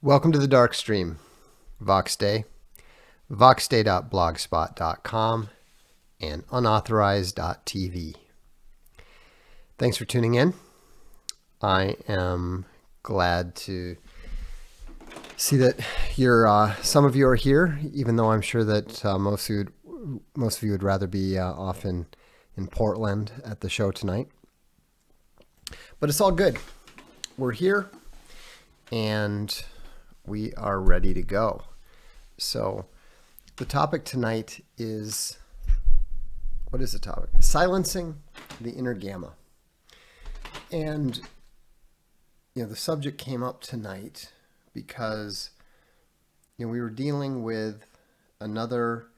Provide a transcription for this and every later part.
Welcome to the Darkstream, Voxday, voxday.blogspot.com, and unauthorized.tv. Thanks for tuning in. I am glad to see that some of you are here, even though I'm sure that most of you would rather be off in Portland at the show tonight. But it's all good. We're here, and we are ready to go. So the topic tonight is, what is the topic? Silencing the inner gamma. And the subject came up tonight because we were dealing with another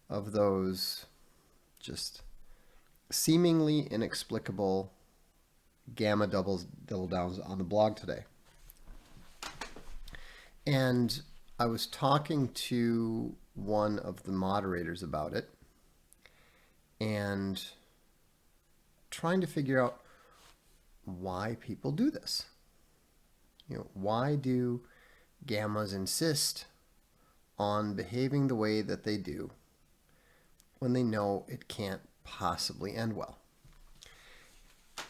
of those just seemingly inexplicable gamma double downs on the blog today. And I was talking to one of the moderators about it and trying to figure out why people do this. Why do gammas insist on behaving the way that they do when they know it can't possibly end well?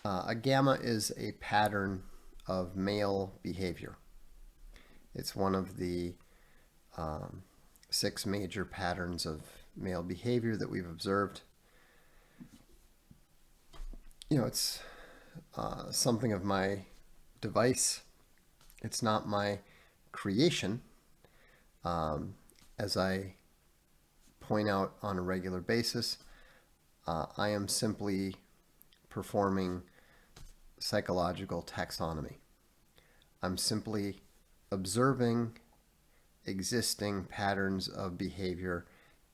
A gamma is a pattern of male behavior. It's one of the 6 major patterns of male behavior that we've observed. It's something of my device. It's not my creation. As I point out on a regular basis, I am simply performing psychological taxonomy. I'm simply observing existing patterns of behavior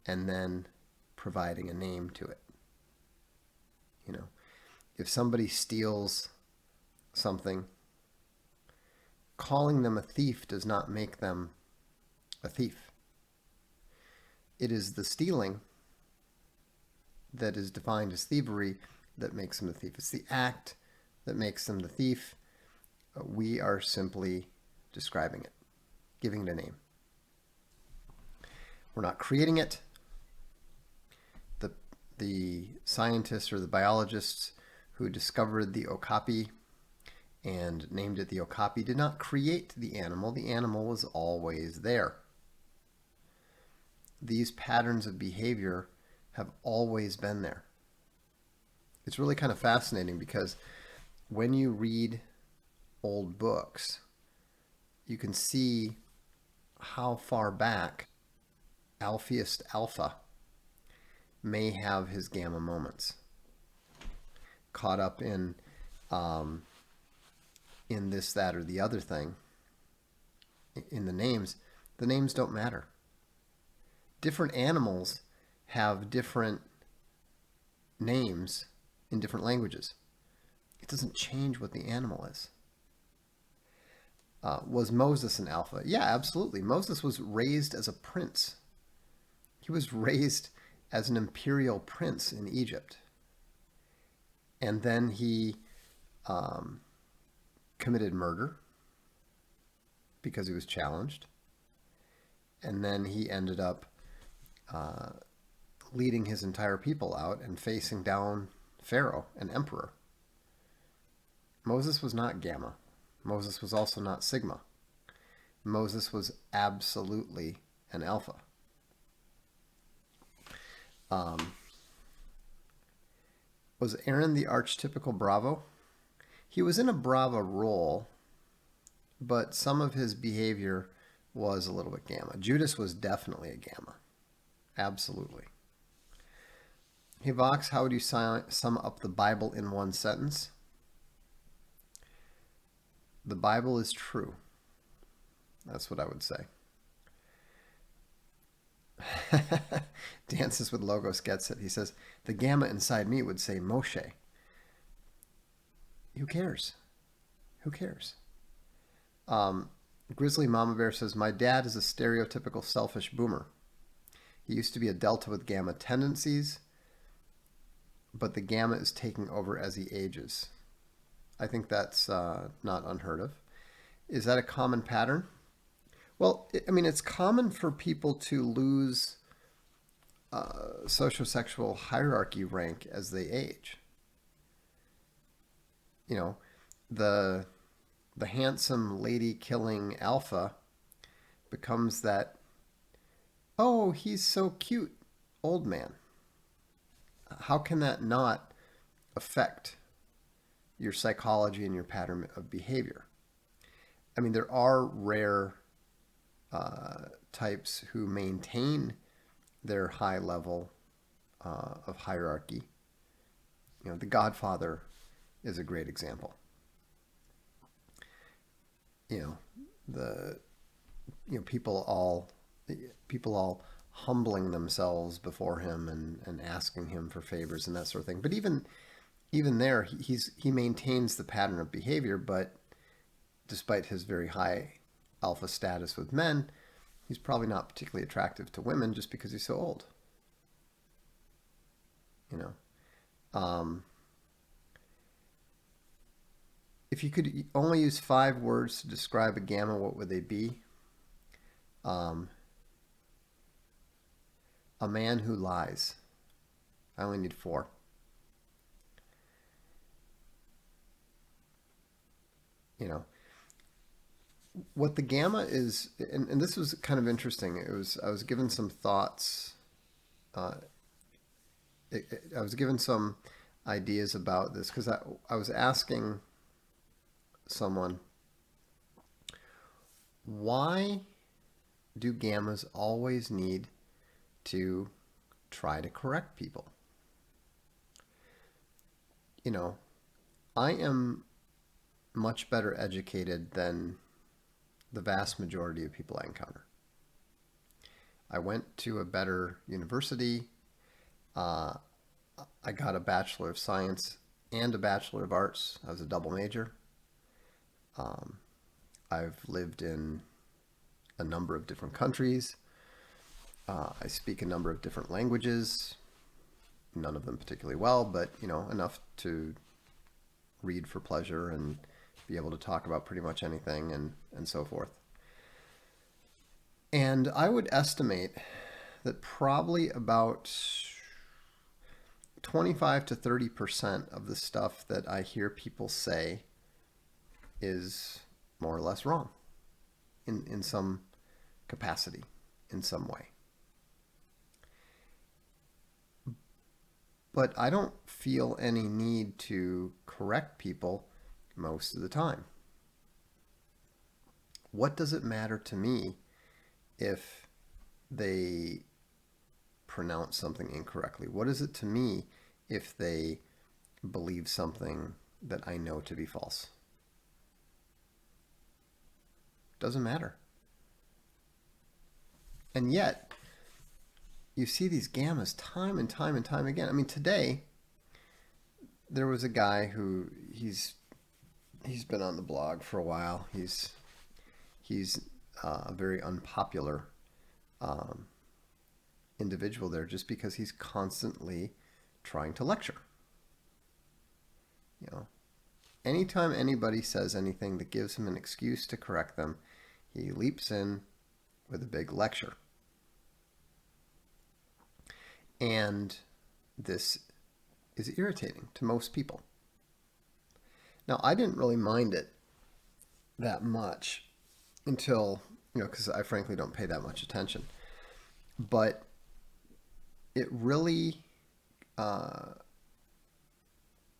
and then providing a name to it. If somebody steals something, calling them a thief does not make them a thief. It is the stealing that is defined as thievery that makes them the thief. It's the act that makes them the thief. We are simply describing it, giving it a name. We're not creating it. The scientists or the biologists who discovered the okapi and named it the okapi did not create the animal. The animal was always there. These patterns of behavior have always been there. It's really kind of fascinating because when you read old books, you can see how far back Alpheus Alpha may have his gamma moments, caught up in this, that, or the other thing. In the names don't matter. Different animals have different names in different languages. It doesn't change what the animal is. Was Moses an alpha? Yeah, absolutely. Moses was raised as a prince. He was raised as an imperial prince in Egypt. And then he committed murder because he was challenged. And then he ended up leading his entire people out and facing down Pharaoh, an emperor. Moses was not gamma. Moses was also not sigma. Moses was absolutely an alpha. Was Aaron the archetypical Bravo? He was in a Bravo role, but some of his behavior was a little bit gamma. Judas was definitely a gamma. Absolutely. Hey Vox, how would you sum up the Bible in one sentence? The Bible is true. That's what I would say. Dances with Logos gets it. He says, the gamma inside me would say Moshe. Who cares? Who cares? Grizzly Mama Bear says, my dad is a stereotypical selfish boomer. He used to be a delta with gamma tendencies, but the gamma is taking over as he ages. I think that's not unheard of. Is that a common pattern? Well, I mean, it's common for people to lose sociosexual hierarchy rank as they age. You know, the the handsome lady killing alpha becomes that, oh, he's so cute old man. How can that not affect your psychology and your pattern of behavior? I mean, there are rare types who maintain their high level of hierarchy. You know, The Godfather is a great example. You know, the people all humbling themselves before him and asking him for favors and that sort of thing. But even there, he maintains the pattern of behavior, but despite his very high alpha status with men, he's probably not particularly attractive to women just because he's so old. You know, if you could only use 5 words to describe a gamma, what would they be? Um, a man who lies. I only need 4. You know, what the gamma is, and this was kind of interesting. I was given some thoughts. Uh, I was given some ideas about this because I was asking someone, why do gammas always need to try to correct people? You know, I am much better educated than the vast majority of people I encounter. I went to a better university. Uh, I got a Bachelor of Science and a Bachelor of Arts. I was a double major. Um, I've lived in a number of different countries. I speak a number of different languages, none of them particularly well, but enough to read for pleasure and be able to talk about pretty much anything and so forth. And I would estimate that probably about 25 to 30% of the stuff that I hear people say is more or less wrong in some capacity, in some way. But I don't feel any need to correct people most of the time. What does it matter to me if they pronounce something incorrectly? What is it to me if they believe something that I know to be false? Doesn't matter. And yet, you see these gammas time and time and time again. I mean, today there was a guy who he's been on the blog for a while. He's a very unpopular individual there just because he's constantly trying to lecture. You know, anytime anybody says anything that gives him an excuse to correct them, he leaps in with a big lecture. And this is irritating to most people. Now, I didn't really mind it that much until, because I frankly don't pay that much attention. But it really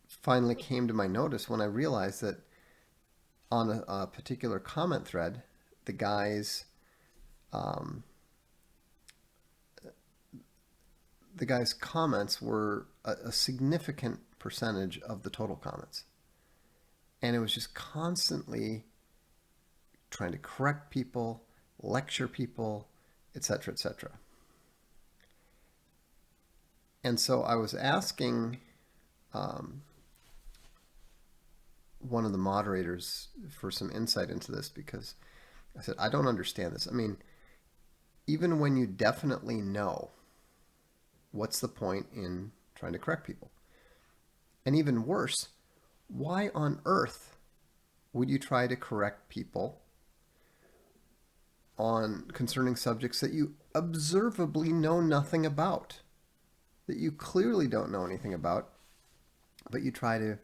finally came to my notice when I realized that on a particular comment thread, the guy's comments were a significant percentage of the total comments. And it was just constantly trying to correct people, lecture people, etc., etc. And so I was asking one of the moderators for some insight into this because I said, I don't understand this. I mean, even when you definitely know, what's the point in trying to correct people? And even worse, why on earth would you try to correct people on concerning subjects that you observably know nothing about, that you clearly don't know anything about, but you try to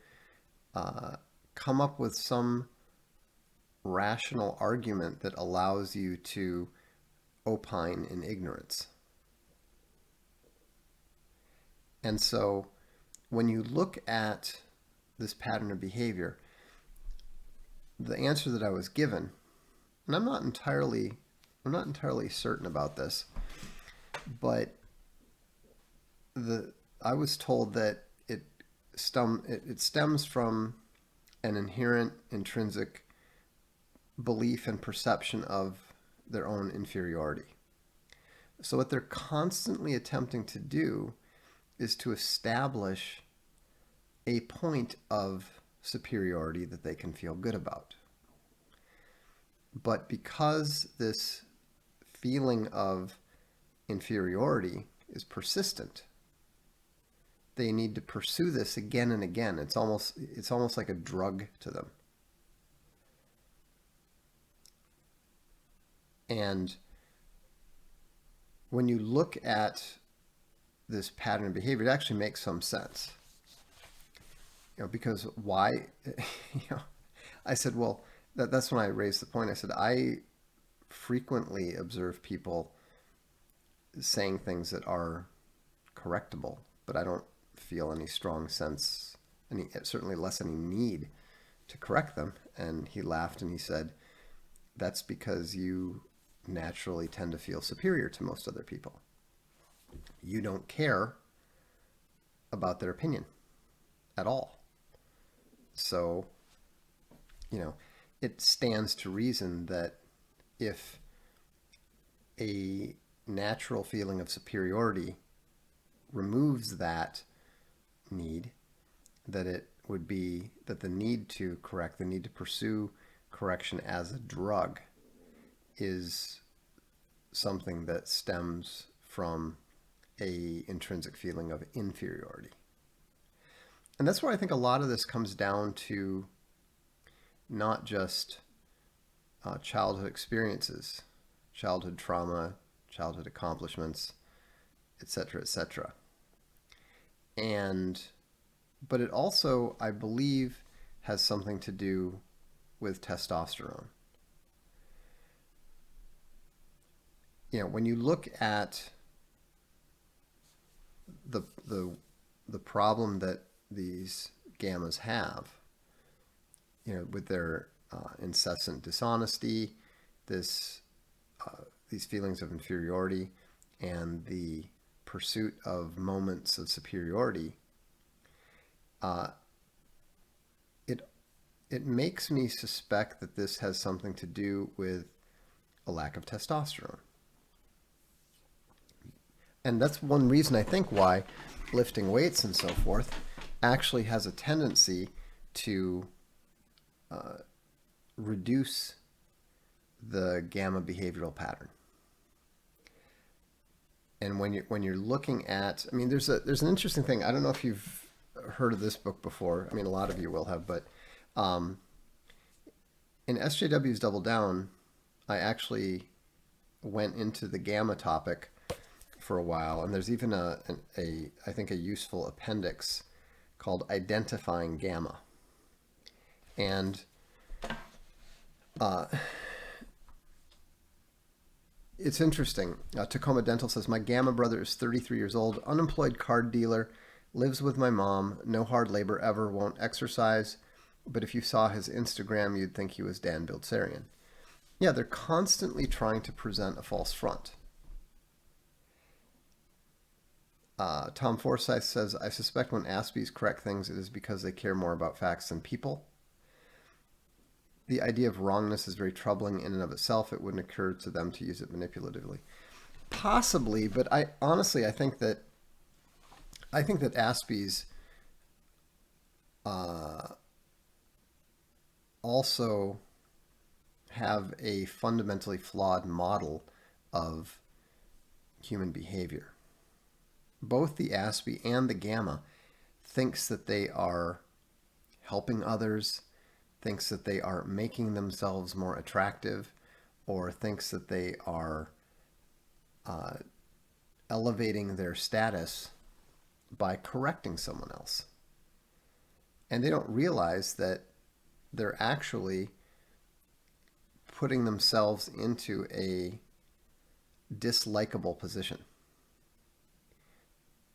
come up with some rational argument that allows you to opine in ignorance. And so when you look at this pattern of behavior, the answer that I was given, and I'm not entirely certain about this, but I was told that it stems from an inherent intrinsic belief and perception of their own inferiority. So what they're constantly attempting to do is to establish a point of superiority that they can feel good about. But because this feeling of inferiority is persistent, they need to pursue this again and again. It's almost like a drug to them. And when you look at this pattern of behavior, it actually makes some sense. Because why? I said, well, that's when I raised the point. I said, I frequently observe people saying things that are correctable, but I don't feel any strong sense, certainly less any need to correct them. And he laughed and he said, that's because you naturally tend to feel superior to most other people. You don't care about their opinion at all. So, it stands to reason that if a natural feeling of superiority removes that need, that it would be that the need to correct, the need to pursue correction as a drug is something that stems from a intrinsic feeling of inferiority. And that's where I think a lot of this comes down to not just childhood experiences, childhood trauma, childhood accomplishments, etc., etc. But it also, I believe, has something to do with testosterone. When you look at the problem that these gammas have, with their incessant dishonesty, these feelings of inferiority, and the pursuit of moments of superiority, it makes me suspect that this has something to do with a lack of testosterone. And that's one reason I think why lifting weights and so forth actually has a tendency to reduce the gamma behavioral pattern. And when you're looking at, there's an interesting thing. I don't know if you've heard of this book before. A lot of you will have, but in SJW's Double Down, I actually went into the gamma topic for a while, and there's even I think a useful appendix called Identifying Gamma. And it's interesting. Tacoma Dental says, my gamma brother is 33 years old, unemployed card dealer, lives with my mom, no hard labor ever, won't exercise, but if you saw his Instagram, you'd think he was Dan Bilzerian. Yeah, they're constantly trying to present a false front. Tom Forsyth says, I suspect when Aspies correct things, it is because they care more about facts than people. The idea of wrongness is very troubling in and of itself. It wouldn't occur to them to use it manipulatively. Possibly, but I think that Aspies also have a fundamentally flawed model of human behavior. Both the Aspie and the Gamma thinks that they are helping others, thinks that they are making themselves more attractive, or thinks that they are elevating their status by correcting someone else. And they don't realize that they're actually putting themselves into a dislikable position.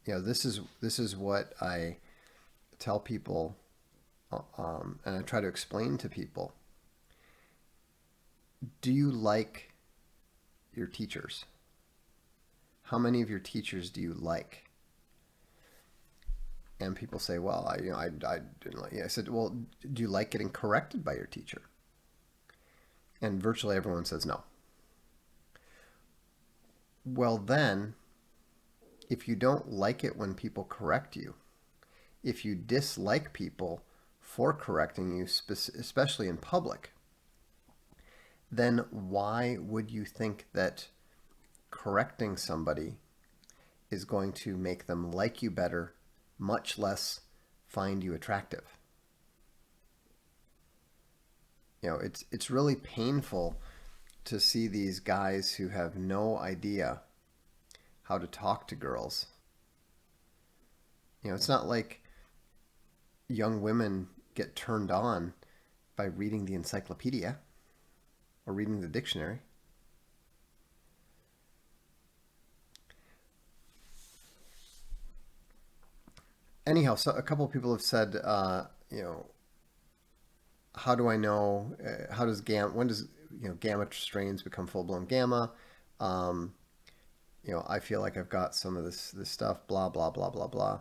You know, this is what I tell people, and I try to explain to people. Do you like your teachers? How many of your teachers do you like? And people say, well, I didn't like. Yeah. I said, well, do you like getting corrected by your teacher? And virtually everyone says no. Well, then, if you don't like it when people correct you, if you dislike people for correcting you, especially in public, then why would you think that correcting somebody is going to make them like you better, much less find you attractive? You know, it's really painful to see these guys who have no idea how to talk to girls. You know, it's not like young women get turned on by reading the encyclopedia or reading the dictionary. Anyhow, so a couple of people have said, you know, how do I know? How does gamma? When does gamma strains become full blown gamma? You know, I feel like I've got some of this stuff. Blah blah blah blah blah.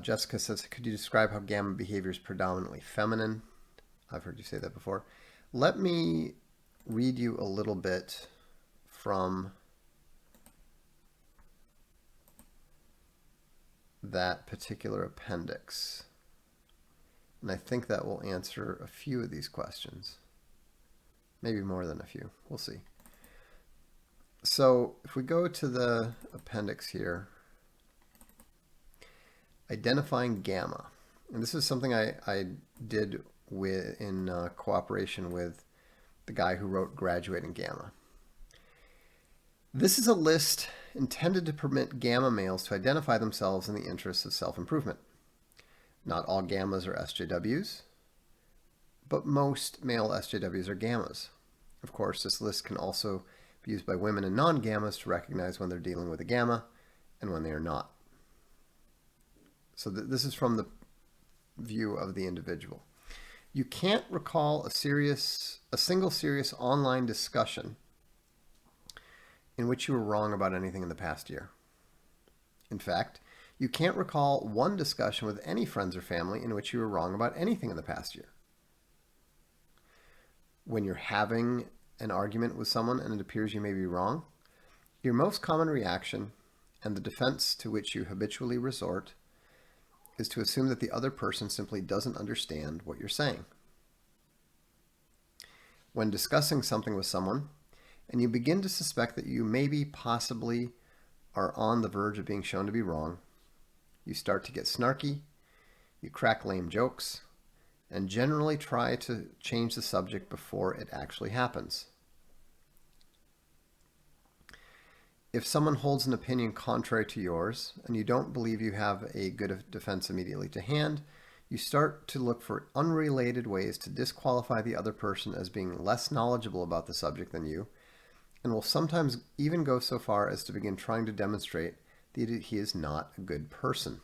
Jessica says, could you describe how gamma behavior is predominantly feminine? I've heard you say that before. Let me read you a little bit from that particular appendix. And I think that will answer a few of these questions. Maybe more than a few. We'll see. So if we go to the appendix here, identifying gamma. And this is something I did in cooperation with the guy who wrote Graduating Gamma. This is a list intended to permit gamma males to identify themselves in the interests of self-improvement. Not all gammas are SJWs, but most male SJWs are gammas. Of course, this list can also be used by women and non-gammas to recognize when they're dealing with a gamma and when they are not. So this is from the view of the individual. You can't recall a single serious online discussion in which you were wrong about anything in the past year. In fact, you can't recall one discussion with any friends or family in which you were wrong about anything in the past year. When you're having an argument with someone and it appears you may be wrong, your most common reaction and the defense to which you habitually resort is to assume that the other person simply doesn't understand what you're saying. When discussing something with someone, and you begin to suspect that you maybe possibly are on the verge of being shown to be wrong, you start to get snarky, you crack lame jokes, and generally try to change the subject before it actually happens. If someone holds an opinion contrary to yours, and you don't believe you have a good defense immediately to hand, you start to look for unrelated ways to disqualify the other person as being less knowledgeable about the subject than you, and will sometimes even go so far as to begin trying to demonstrate that he is not a good person.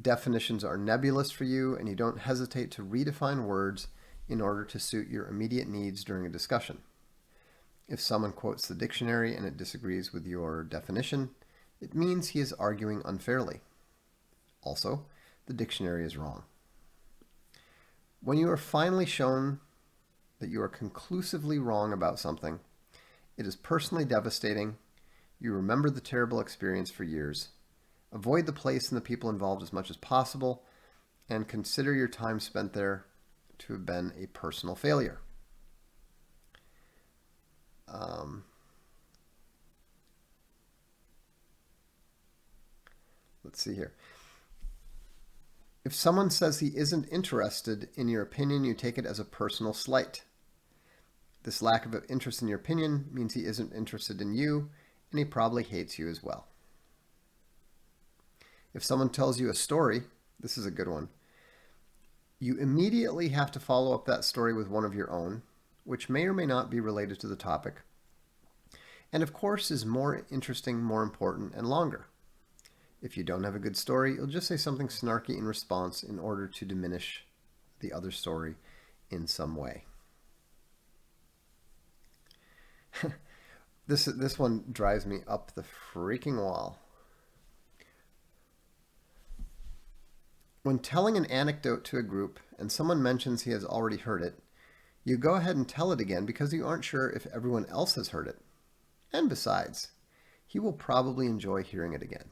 Definitions are nebulous for you, and you don't hesitate to redefine words in order to suit your immediate needs during a discussion. If someone quotes the dictionary and it disagrees with your definition, it means he is arguing unfairly. Also, the dictionary is wrong. When you are finally shown that you are conclusively wrong about something, it is personally devastating. You remember the terrible experience for years. Avoid the place and the people involved as much as possible, and consider your time spent there to have been a personal failure. Let's see here. If someone says he isn't interested in your opinion, you take it as a personal slight. This lack of interest in your opinion means he isn't interested in you, and he probably hates you as well. If someone tells you a story, this is a good one, you immediately have to follow up that story with one of your own, which may or may not be related to the topic, and of course is more interesting, more important, and longer. If you don't have a good story, you'll just say something snarky in response in order to diminish the other story in some way. This one drives me up the freaking wall. When telling an anecdote to a group and someone mentions he has already heard it, you go ahead and tell it again because you aren't sure if everyone else has heard it. And besides, he will probably enjoy hearing it again.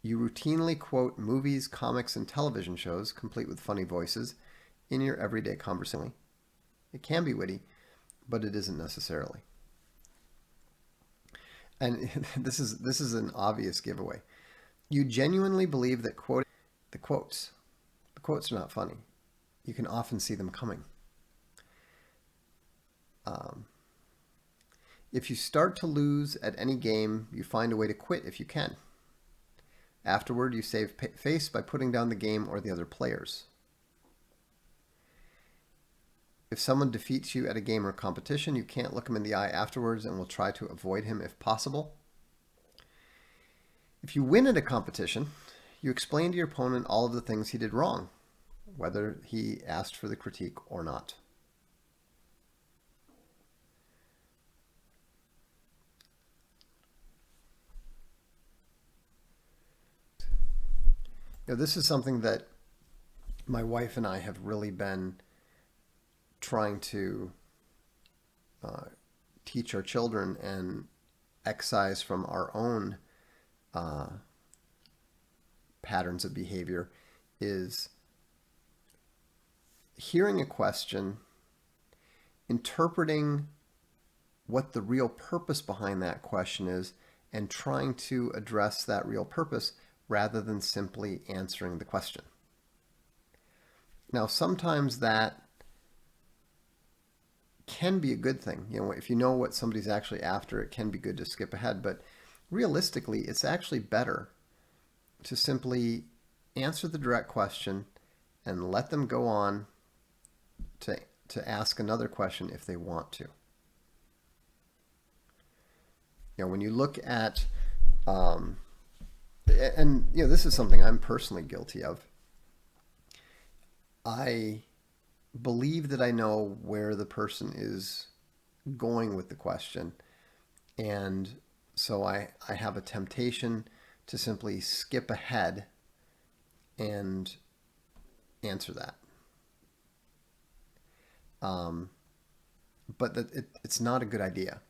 You routinely quote movies, comics, and television shows, complete with funny voices, in your everyday conversation. It can be witty, but it isn't necessarily. And this is an obvious giveaway. You genuinely believe that the quotes are not funny. You can often see them coming. If you start to lose at any game, you find a way to quit if you can. Afterward, you save face by putting down the game or the other players. If someone defeats you at a game or competition, you can't look him in the eye afterwards and will try to avoid him if possible. If you win at a competition, you explain to your opponent all of the things he did wrong, whether he asked for the critique or not. This is something that my wife and I have really been trying to teach our children and excise from our own patterns of behavior, is hearing a question, interpreting what the real purpose behind that question is, and trying to address that real purpose rather than simply answering the question. Now, sometimes that can be a good thing. If you know what somebody's actually after, it can be good to skip ahead. But realistically, it's actually better to simply answer the direct question and let them go on to ask another question if they want to. When you look at this is something I'm personally guilty of. I believe that I know where the person is going with the question, and so I have a temptation to simply skip ahead and answer that. But it's not a good idea.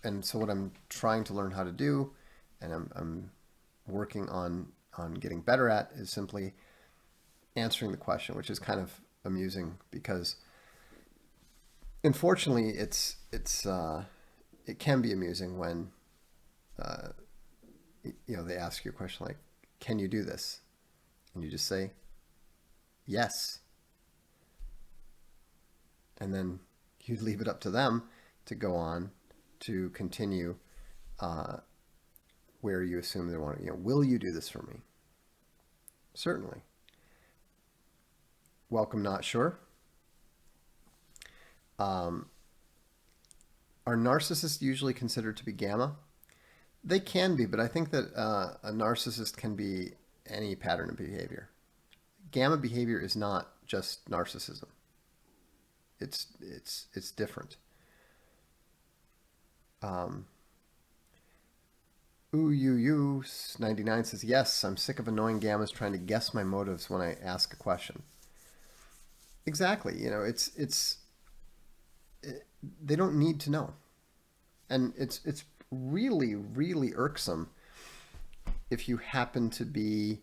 And so what I'm trying to learn how to do, and I'm working on getting better at, is simply answering the question, which is kind of amusing because, unfortunately, it can be amusing when they ask you a question like, "Can you do this?" and you just say, "Yes," and then you leave it up to them to go on to continue where you assume they want to. Will you do this for me? Certainly. Welcome, not sure. Are narcissists usually considered to be gamma? They can be, but I think that a narcissist can be any pattern of behavior. Gamma behavior is not just narcissism. It's different. Ooh-you-you-99 says, yes, I'm sick of annoying gammas trying to guess my motives when I ask a question. Exactly. They don't need to know. And it's really, really irksome if you happen to be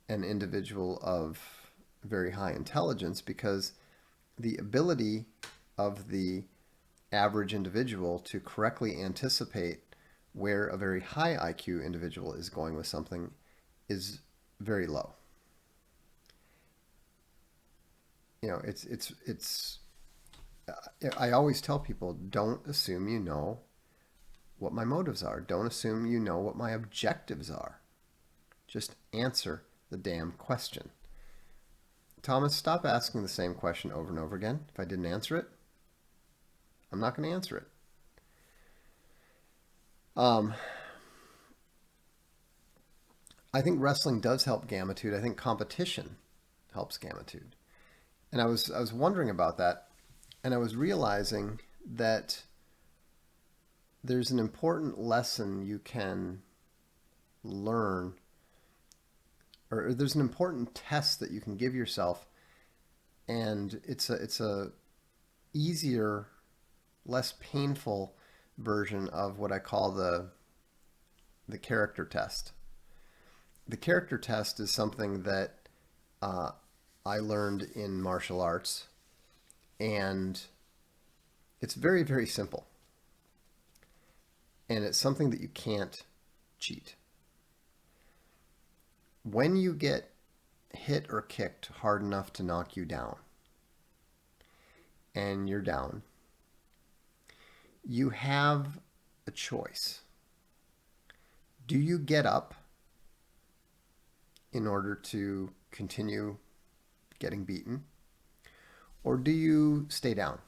an individual of very high intelligence, because the ability of the average individual to correctly anticipate where a very high IQ individual is going with something is very low. I always tell people, don't assume you know what my motives are. Don't assume you know what my objectives are. Just answer the damn question. Thomas, stop asking the same question over and over again. If I didn't answer it, I'm not going to answer it. I think wrestling does help gamitude. I think competition helps gamitude. And I was wondering about that, and I was realizing that there's an important lesson you can learn, or there's an important test that you can give yourself, and it's a easier, less painful version of what I call the character test. The character test is something that I learned in martial arts, and it's very, very simple. And it's something that you can't cheat. When you get hit or kicked hard enough to knock you down, and you're down, you have a choice. Do you get up in order to continue getting beaten, or do you stay down?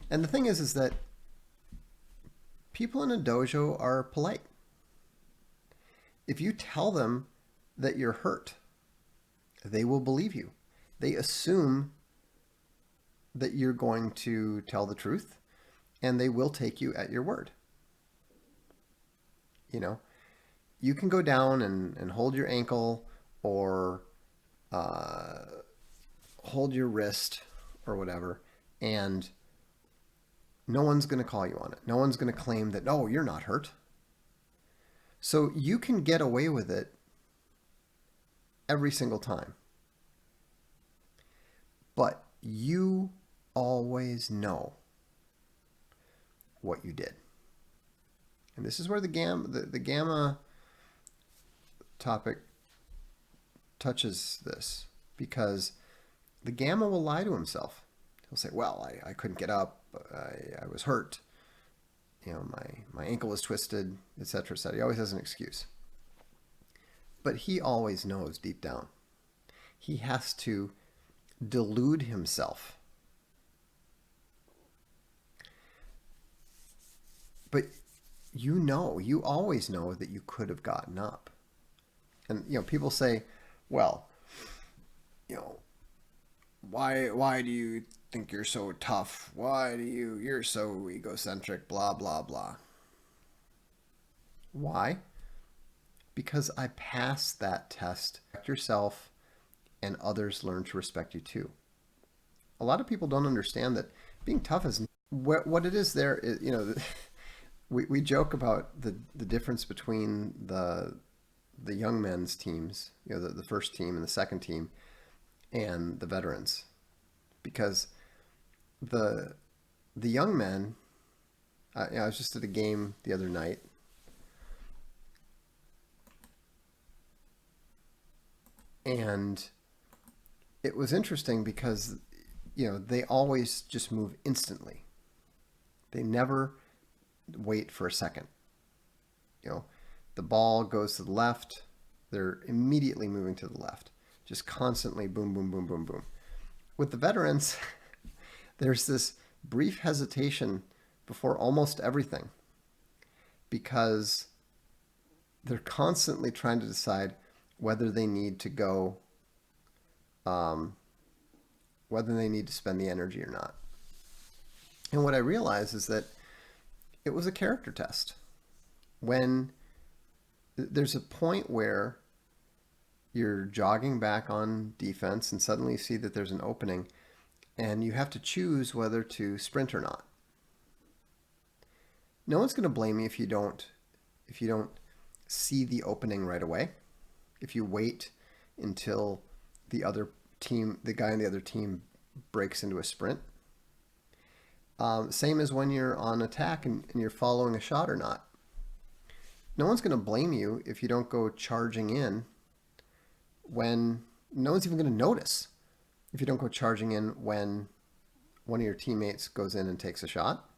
And the thing is that people in a dojo are polite. If you tell them that you're hurt, they will believe you. They assume that you're going to tell the truth, and they will take you at your word. You can go down and hold your ankle or hold your wrist or whatever, and no one's going to call you on it. No one's going to claim that, no, you're not hurt. So you can get away with it every single time. But you always know what you did. And this is where the gamma topic touches this, because the gamma will lie to himself. He'll say, well, I couldn't get up. I was hurt. My ankle was twisted, etc., etc. He always has an excuse. But he always knows deep down. He has to delude himself. But you always know that you could have gotten up. And, people say, well, why do you think you're so tough? You're so egocentric, blah, blah, blah. Why? Because I passed that test. Respect yourself, and others learn to respect you too. A lot of people don't understand that being tough is what it is. There is, we joke about the difference between the young men's teams, the first team and the second team, and the veterans, because the young men. I was just at a game the other night, and it was interesting because they always just move instantly. They never wait for a second. The ball goes to the left, they're immediately moving to the left, just constantly boom, boom, boom, boom, boom. With the veterans, there's this brief hesitation before almost everything, because they're constantly trying to decide whether they need to go, whether they need to spend the energy or not. And what I realized is that it was a character test. When there's a point where you're jogging back on defense and suddenly you see that there's an opening and you have to choose whether to sprint or not. No one's going to blame you if you don't see the opening right away. If you wait until the guy on the other team breaks into a sprint. Same as when you're on attack and you're following a shot or not. No one's going to blame you if you don't go charging in when no one's even going to notice if you don't go charging in when one of your teammates goes in and takes a shot.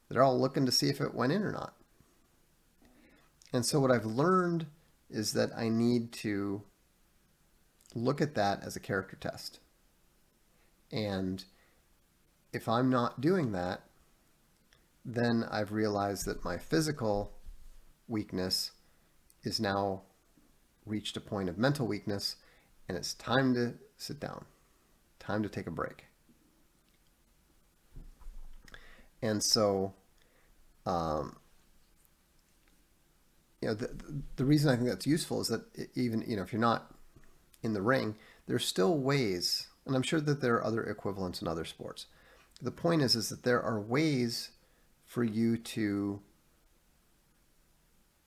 They're all looking to see if it went in or not. And so what I've learned is that I need to look at that as a character test. And if I'm not doing that, then I've realized that my physical weakness is now reached a point of mental weakness, and it's time to sit down, time to take a break. And so, the reason I think that's useful is that even, if you're not in the ring, there's still ways, and I'm sure that there are other equivalents in other sports. The point is that there are ways for you to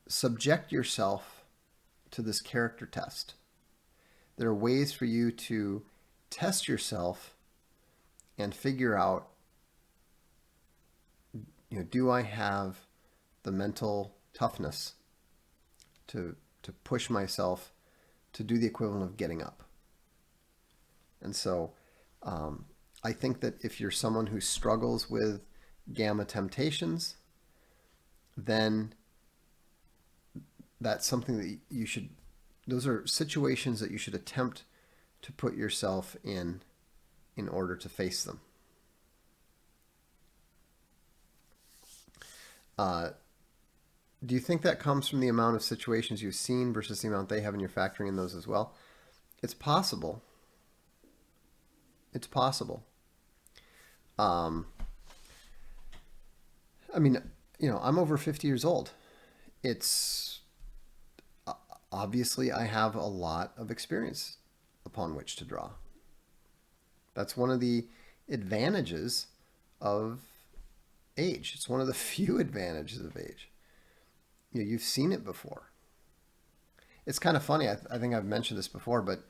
subject yourself to this character test. There are ways for you to test yourself and figure out, do I have the mental toughness to push myself to do the equivalent of getting up? And so I think that if you're someone who struggles with gamma temptations, then that's something that you should, those are situations that you should attempt to put yourself in order to face them. Do you think that comes from the amount of situations you've seen versus the amount they have, and you're factoring in those as well? It's possible. It's possible. I mean, I'm over 50 years old. It's obviously I have a lot of experience upon which to draw. That's one of the advantages of age. It's one of the few advantages of age. You've seen it before. It's kind of funny. I think I've mentioned this before, but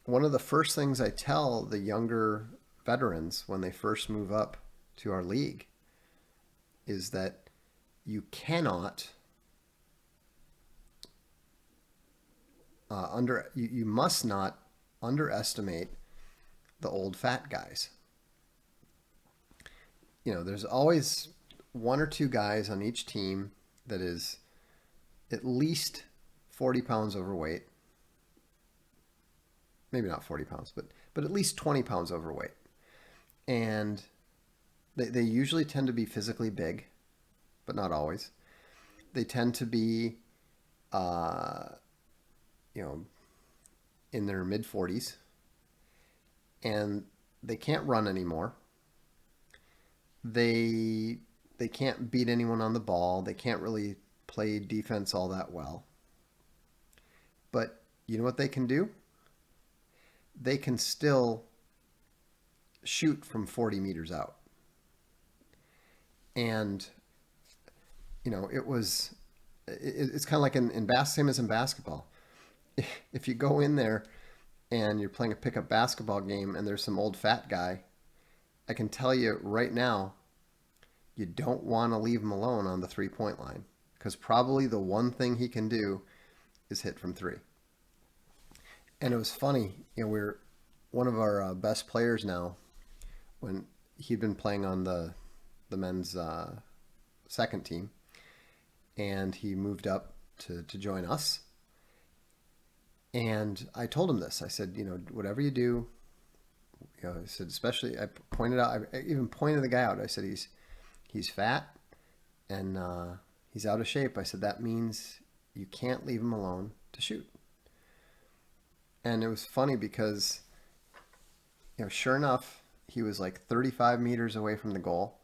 one of the first things I tell the younger veterans when they first move up to our league is that you cannot you must not underestimate the old fat guys. There's always one or two guys on each team that is at least 40 pounds overweight. Maybe not 40 pounds, but at least 20 pounds overweight. And they usually tend to be physically big, but not always. They tend to be, in their mid-40s, and they can't run anymore. They can't beat anyone on the ball. They can't really play defense all that well. But you know what they can do? They can still shoot from 40 meters out. And, it's kind of like same as in basketball. If you go in there and you're playing a pickup basketball game and there's some old fat guy, I can tell you right now, you don't want to leave him alone on the 3-point line, because probably the one thing he can do is hit from 3. And it was funny, we're one of our best players now, when he'd been playing on the men's second team, and he moved up to join us. And I told him this. I said, whatever you do, I said, especially, I even pointed the guy out. I said, he's fat and he's out of shape. I said, that means you can't leave him alone to shoot. And it was funny because, sure enough, he was like 35 meters away from the goal.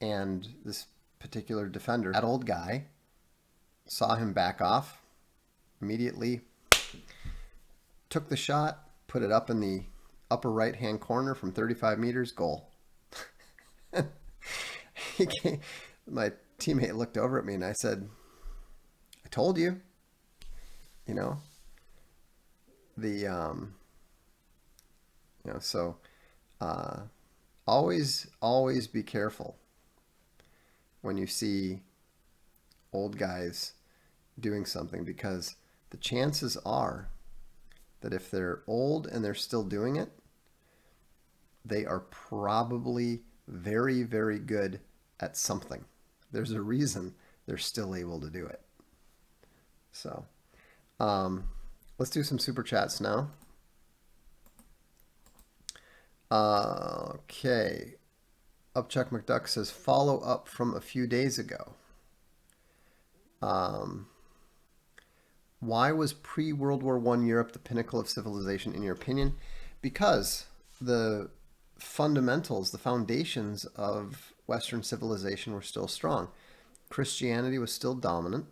And this particular defender, that old guy, saw him back off, immediately took the shot, put it up in the upper right-hand corner from 35 meters, goal. My teammate looked over at me and I said, I told you, always be careful when you see old guys doing something, because the chances are that if they're old and they're still doing it, they are probably very, very good at something. There's a reason they're still able to do it. So, let's do some super chats now. Okay. Upchuck McDuck says, follow up from a few days ago. Why was pre-World War I Europe the pinnacle of civilization, in your opinion? Because the fundamentals, the foundations of Western civilization were still strong. Christianity was still dominant.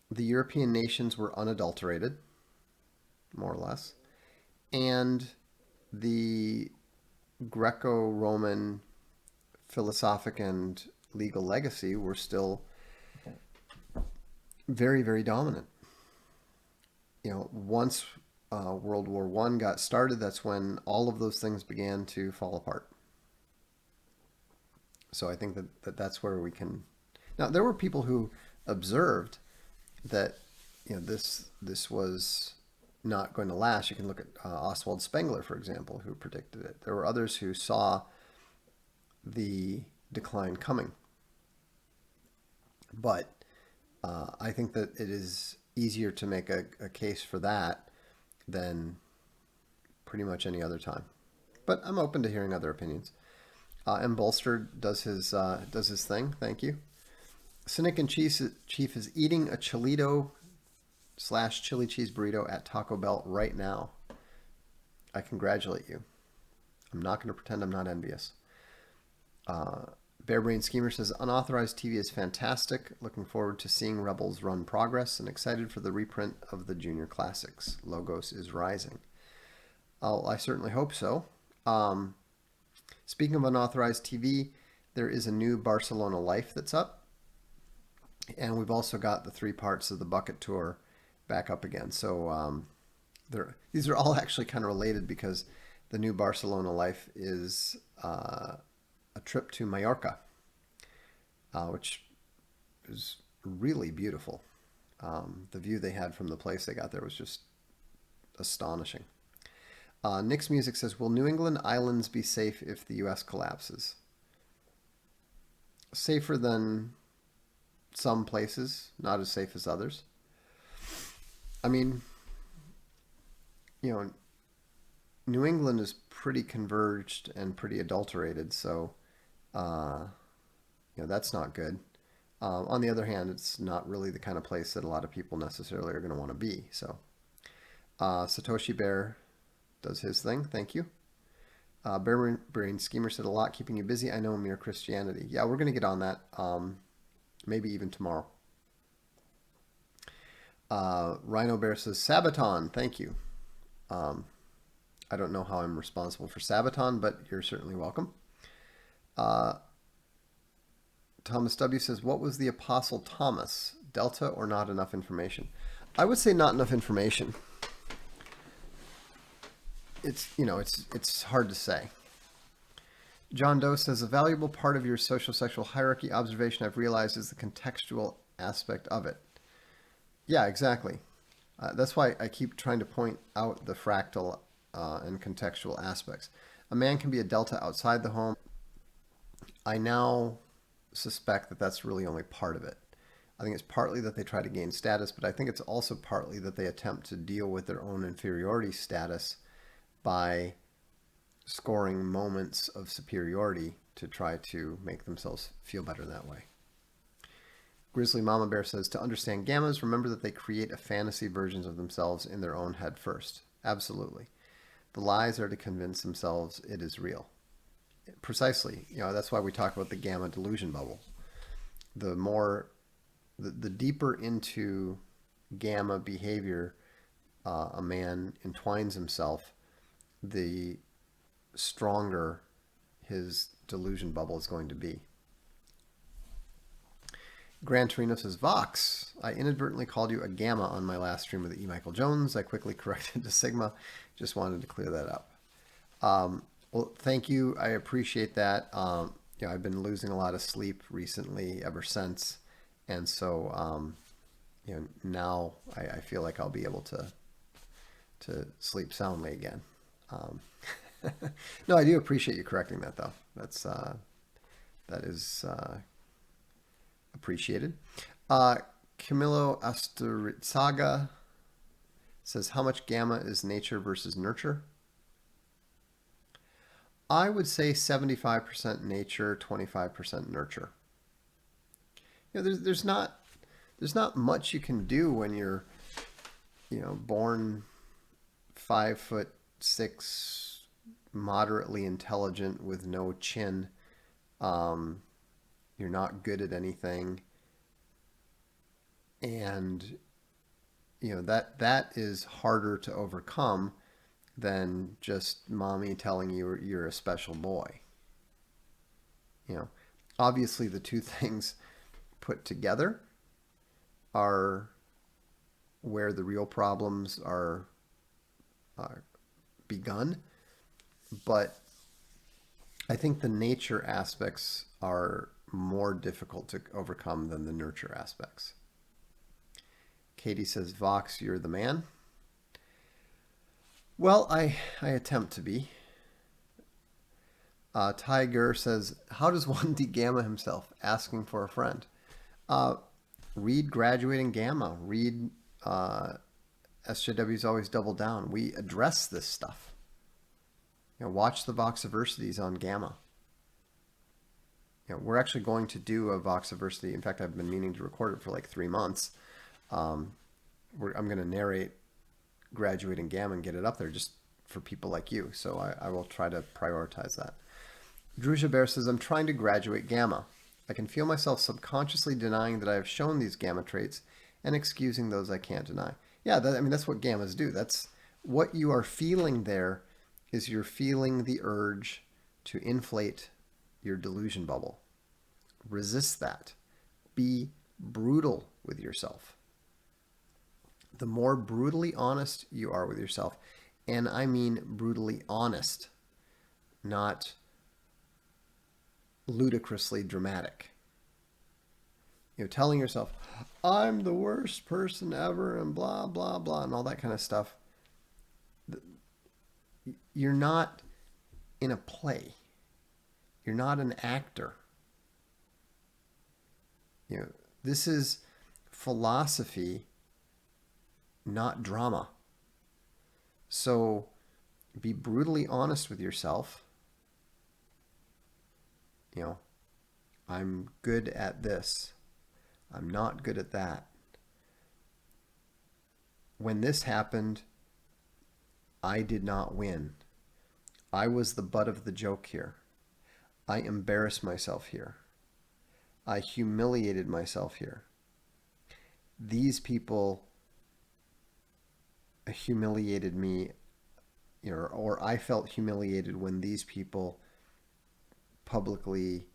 The European nations were unadulterated, more or less. And the Greco-Roman philosophic and legal legacy were still very, very dominant. Once World War I got started, that's when all of those things began to fall apart. So I think that's where we can. Now, there were people who observed that this was not going to last. You can look at Oswald Spengler, for example, who predicted it. There were others who saw the decline coming. But I think that it is easier to make a case for that than pretty much any other time. But I'm open to hearing other opinions. M. Bolster does his thing. Thank you. Cynic and Chief is eating a Chilito / chili cheese burrito at Taco Bell right now. I congratulate you. I'm not going to pretend I'm not envious. Bear Brain Schemer says, unauthorized TV is fantastic. Looking forward to seeing Rebels run progress and excited for the reprint of the Junior Classics. Logos is rising. I certainly hope so. Speaking of unauthorized TV, there is a new Barcelona Life that's up. And we've also got the 3 parts of the Bucket Tour back up again. So these are all actually kind of related, because the new Barcelona Life is a trip to Mallorca, which is really beautiful. The view they had from the place they got there was just astonishing. Nick's Music says, will New England islands be safe if the U.S. collapses? Safer than some places, not as safe as others. I mean, New England is pretty converged and pretty adulterated, so that's not good. On the other hand, it's not really the kind of place that a lot of people necessarily are going to want to be. So Satoshi Bear does his thing. Thank you. Bear Brain Schemer said, a lot keeping you busy. I know mere Christianity. Yeah, we're going to get on that. Maybe even tomorrow. Rhino Bear says, Sabaton. Thank you. I don't know how I'm responsible for Sabaton, but you're certainly welcome. Thomas W. says, what was the Apostle Thomas? Delta or not enough information? I would say not enough information. It's hard to say. John Doe says, a valuable part of your social sexual hierarchy observation I've realized is the contextual aspect of it. Yeah, exactly. That's why I keep trying to point out the fractal and contextual aspects. A man can be a delta outside the home. I now suspect that that's really only part of it. I think it's partly that they try to gain status, but I think it's also partly that they attempt to deal with their own inferiority status by scoring moments of superiority to try to make themselves feel better that way. Grizzly Mama Bear says, to understand gammas, remember that they create a fantasy versions of themselves in their own head first. Absolutely. The lies are to convince themselves it is real. Precisely. That's why we talk about the gamma delusion bubble. The deeper into gamma behavior a man entwines himself, the stronger his delusion bubble is going to be. Gran Torino says, Vox, I inadvertently called you a gamma on my last stream with E. Michael Jones. I quickly corrected to Sigma. Just wanted to clear that up. Well, thank you. I appreciate that. I've been losing a lot of sleep recently ever since. And so, now I feel like I'll be able to sleep soundly again. Um, no, I do appreciate you correcting that though. That is appreciated. Uh, Camilo Asturizaga says, how much gamma is nature versus nurture? I would say 75% nature, 25% nurture. There's not much you can do when you're, born 5'6", moderately intelligent with no chin. You're not good at anything, and that is harder to overcome than just mommy telling you you're a special boy. You know, obviously the two things put together are where the real problems are begun. But I think the nature aspects are more difficult to overcome than the nurture aspects. Katie says, Vox, you're the man. Well, I attempt to be. Tiger says, how does one de-gamma himself? Asking for a friend. Read Graduating Gamma. Read SJW's Always Double Down. We address this stuff. Watch the Voxiversities on Gamma. We're actually going to do a Voxiversity. In fact, I've been meaning to record it for like 3 months. I'm going to narrate Graduating Gamma and get it up there just for people like you. So I will try to prioritize that. Drew Jabert says, I'm trying to graduate Gamma. I can feel myself subconsciously denying that I have shown these Gamma traits and excusing those I can't deny. Yeah, that's what Gammas do. That's what you are feeling there, is you're feeling the urge to inflate your delusion bubble. Resist that. Be brutal with yourself. The more brutally honest you are with yourself, and I mean brutally honest, not ludicrously dramatic. Telling yourself, I'm the worst person ever, and blah, blah, blah, and all that kind of stuff. You're not in a play. You're not an actor. This is philosophy, not drama. So be brutally honest with yourself. I'm good at this. I'm not good at that. When this happened, I did not win. I was the butt of the joke here. I embarrassed myself here. I humiliated myself here. These people humiliated me, or I felt humiliated when these people publicly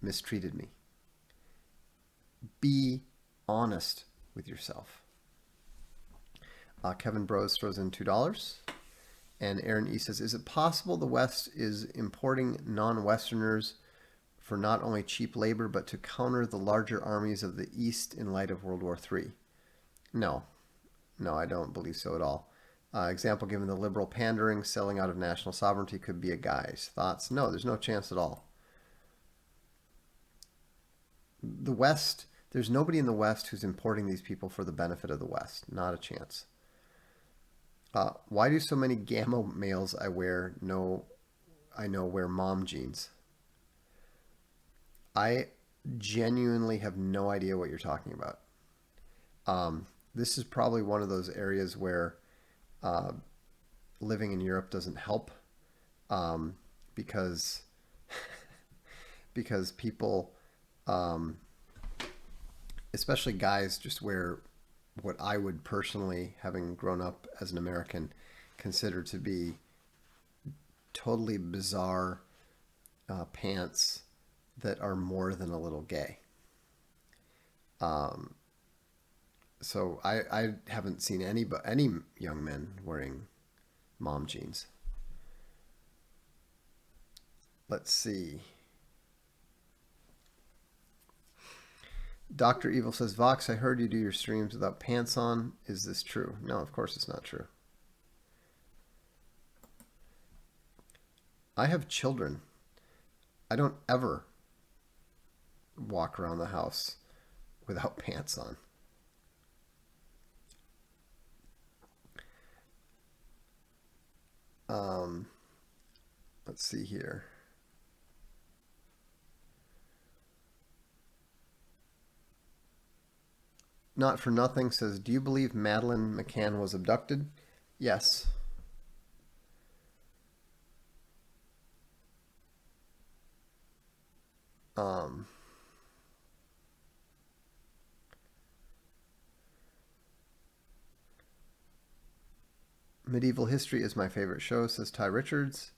mistreated me. Be honest with yourself. Kevin Bros throws in $2. And Aaron E says, is it possible the West is importing non-Westerners for not only cheap labor, but to counter the larger armies of the East in light of World War III? No, I don't believe so at all. Example given, the liberal pandering, selling out of national sovereignty could be a guise. Thoughts? No, there's no chance at all. The West, there's nobody in the West who's importing these people for the benefit of the West. Not a chance. Why do so many Gamma males I know wear mom jeans? I genuinely have no idea what you're talking about. This is probably one of those areas where living in Europe doesn't help, because people, especially guys, just wear what I would personally, having grown up as an American, consider to be totally bizarre pants that are more than a little gay. So I haven't seen any young men wearing mom jeans. Let's see. Dr. Evil says, Vox, I heard you do your streams without pants on. Is this true? No, of course it's not true. I have children. I don't ever walk around the house without pants on. Let's see here. Not for Nothing says, do you believe Madeleine McCann was abducted? Yes. Medieval History is my favorite show, says Ty Richards.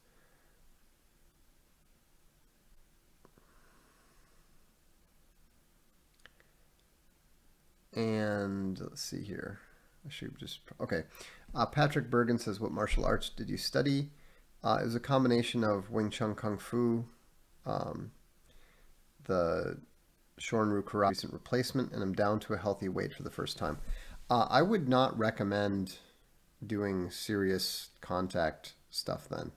And let's see here. I should just, okay. Patrick Bergen says, what martial arts did you study? It was a combination of Wing Chun Kung Fu, the Shorin-ryu Karate recent replacement, and I'm down to a healthy weight for the first time. I would not recommend doing serious contact stuff then.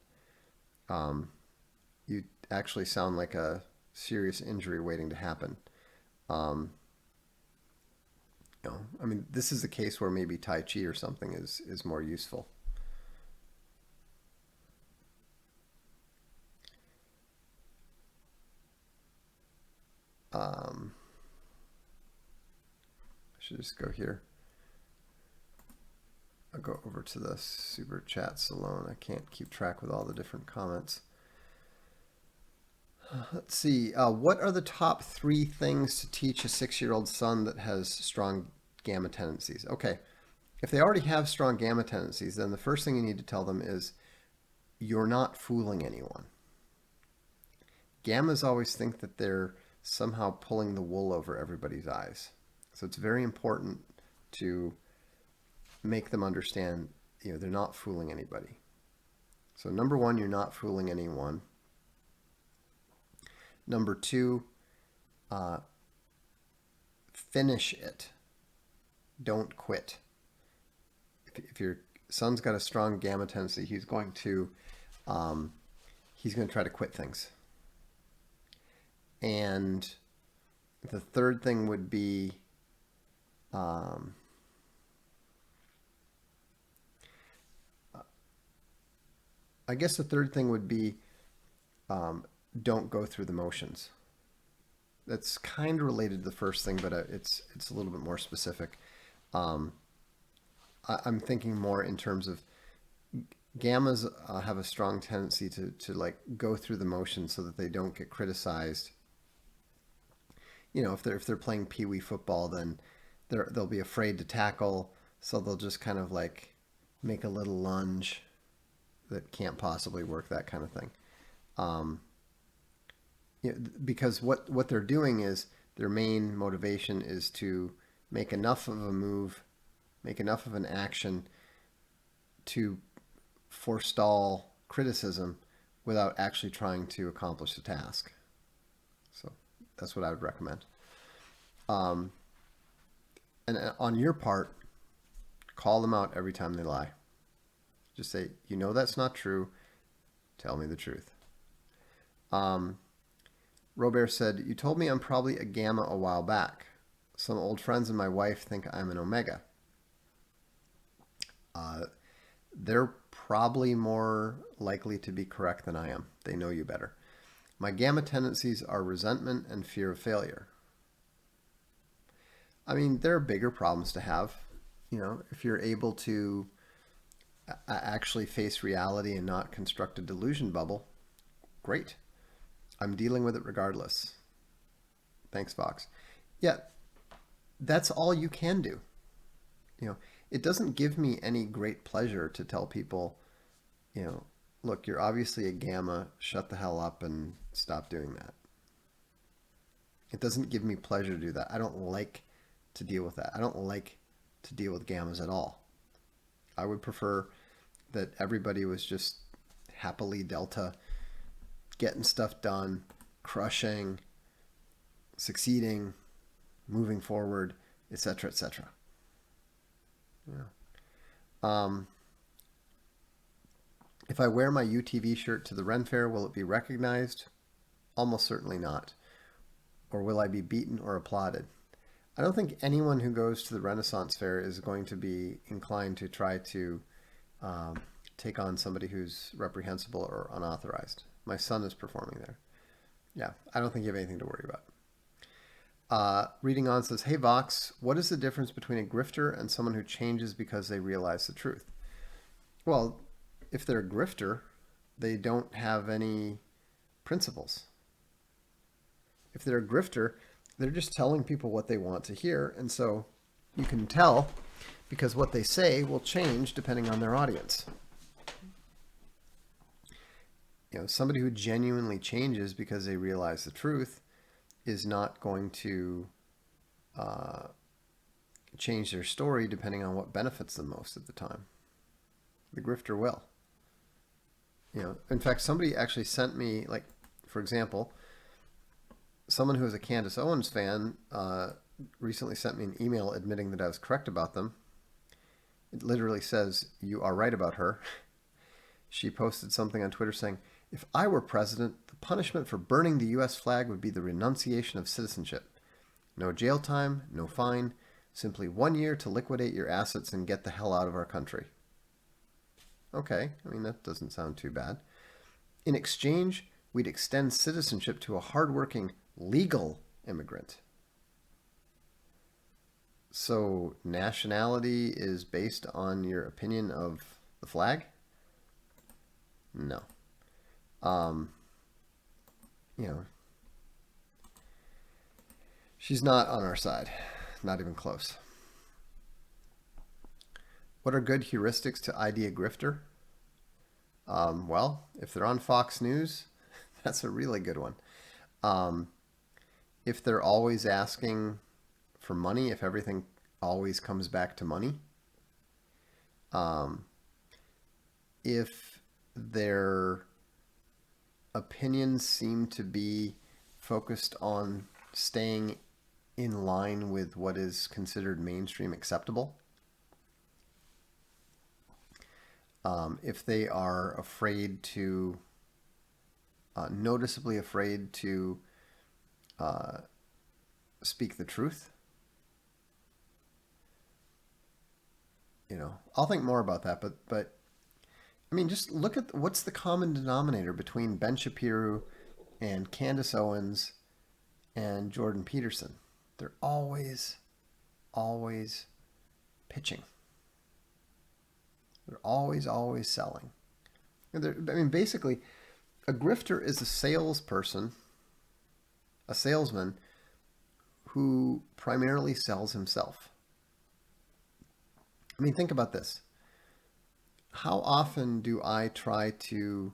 You actually sound like a serious injury waiting to happen. I mean, this is a case where maybe Tai Chi or something is more useful. I should just go here. I'll go over to the Super Chat Salon. I can't keep track with all the different comments. Let's see. What are the top 3 things to teach a 6-year-old son that has strong gamma tendencies? Okay. If they already have strong gamma tendencies, then the first thing you need to tell them is you're not fooling anyone. Gammas always think that they're somehow pulling the wool over everybody's eyes. So it's very important to make them understand, they're not fooling anybody. So number 1, you're not fooling anyone. Number 2, finish it. Don't quit. If your son's got a strong gamma tendency, he's going to try to quit things. And the third thing would be I guess the third thing would be don't go through the motions. That's kind of related to the first thing, but it's a little bit more specific. I'm thinking more in terms of gammas have a strong tendency to like go through the motions so that they don't get criticized. If they're playing pee-wee football, then they'll be afraid to tackle, so they'll just kind of like make a little lunge that can't possibly work, that kind of thing. Because what they're doing is their main motivation is to make enough of a move, make enough of an action to forestall criticism without actually trying to accomplish the task. So that's what I would recommend. And on your part, call them out every time they lie. Just say, that's not true. Tell me the truth. Robert said, you told me I'm probably a gamma a while back. Some old friends and my wife think I'm an omega. They're probably more likely to be correct than I am. They know you better. My gamma tendencies are resentment and fear of failure. I mean, there are bigger problems to have. If you're able to actually face reality and not construct a delusion bubble, great. I'm dealing with it regardless. Thanks, Vox. Yeah, that's all you can do. It doesn't give me any great pleasure to tell people, look, you're obviously a gamma, shut the hell up and stop doing that. It doesn't give me pleasure to do that. I don't like to deal with that. I don't like to deal with gammas at all. I would prefer that everybody was just happily delta, getting stuff done, crushing, succeeding, moving forward, etc., etc. If I wear my UTV shirt to the Ren Fair, will it be recognized? Almost certainly not. Or will I be beaten or applauded? I don't think anyone who goes to the Renaissance Fair is going to be inclined to try to take on somebody who's reprehensible or unauthorized. My son is performing there. Yeah, I don't think you have anything to worry about. Reading on says, hey Vox, what is the difference between a grifter and someone who changes because they realize the truth? Well, if they're a grifter, they don't have any principles. If they're a grifter, they're just telling people what they want to hear. And so you can tell because what they say will change depending on their audience. Somebody who genuinely changes because they realize the truth is not going to change their story depending on what benefits them most at the time. The grifter will. In fact, somebody actually sent me, like, for example, someone who is a Candace Owens fan recently sent me an email admitting that I was correct about them. It literally says, you are right about her. She posted something on Twitter saying, if I were president, the punishment for burning the U.S. flag would be the renunciation of citizenship. No jail time, no fine, simply 1 year to liquidate your assets and get the hell out of our country. Okay, that doesn't sound too bad. In exchange, we'd extend citizenship to a hardworking, legal immigrant. So nationality is based on your opinion of the flag? No. She's not on our side. Not even close. What are good heuristics to ID a grifter? Well, if they're on Fox News, that's a really good one. If they're always asking for money, if everything always comes back to money, if their opinions seem to be focused on staying in line with what is considered mainstream acceptable, if they are afraid to, noticeably afraid to speak the truth, I'll think more about that. But just look at what's the common denominator between Ben Shapiro and Candace Owens and Jordan Peterson. They're always pitching. They're always selling. Basically, a grifter is a salesperson, a salesman who primarily sells himself. Think about this. How often do I try to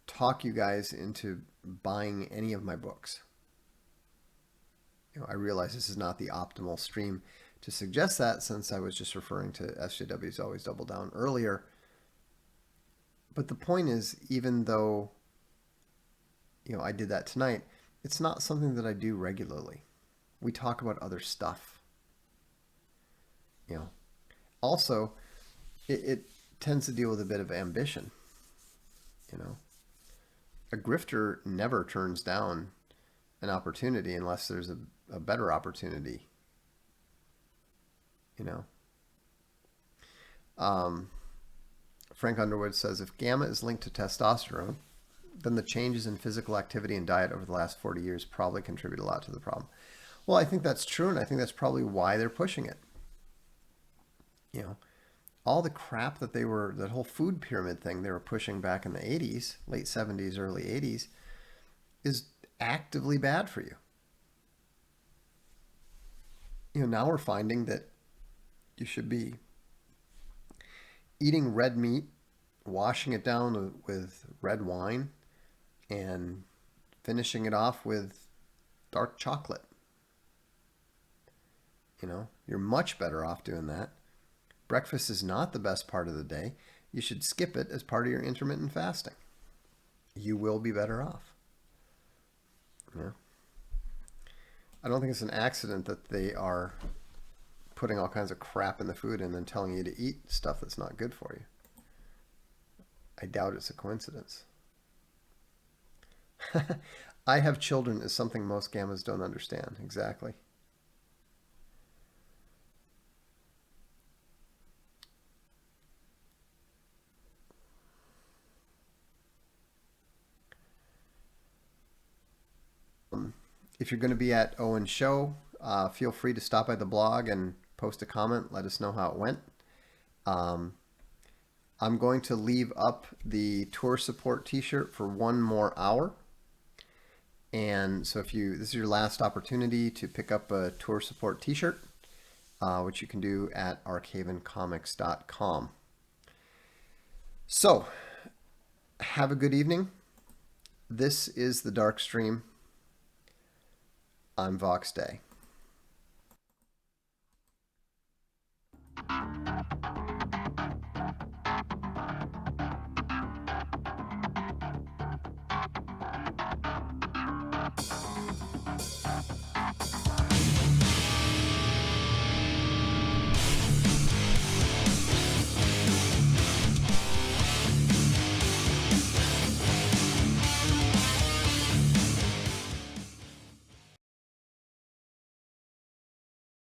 talk you guys into buying any of my books? I realize this is not the optimal stream to suggest that, since I was just referring to SJW's Always Double Down earlier. But the point is, even though I did that tonight, it's not something that I do regularly. We talk about other stuff. Also, it tends to deal with a bit of ambition. A grifter never turns down an opportunity unless there's a better opportunity. Frank Underwood says, if gamma is linked to testosterone, then the changes in physical activity and diet over the last 40 years probably contribute a lot to the problem. Well, I think that's true, and I think that's probably why they're pushing it. All the crap that that whole food pyramid thing they were pushing back in the 80s, late 70s, early 80s, is actively bad for you. Now we're finding that you should be eating red meat, washing it down with red wine, and finishing it off with dark chocolate. You're much better off doing that. Breakfast is not the best part of the day. You should skip it as part of your intermittent fasting. you will be better off. Yeah. I don't think it's an accident that they are putting all kinds of crap in the food and then telling you to eat stuff that's not good for you. I doubt it's a coincidence. I have children is something most gammas don't understand. Exactly. If you're going to be at Owen's show, feel free to stop by the blog and post a comment. Let us know how it went. I'm going to leave up the tour support t-shirt for one more hour. And so this is your last opportunity to pick up a tour support t-shirt, which you can do at arkhavencomics.com. So, have a good evening. This is the Darkstream. I'm Vox Day.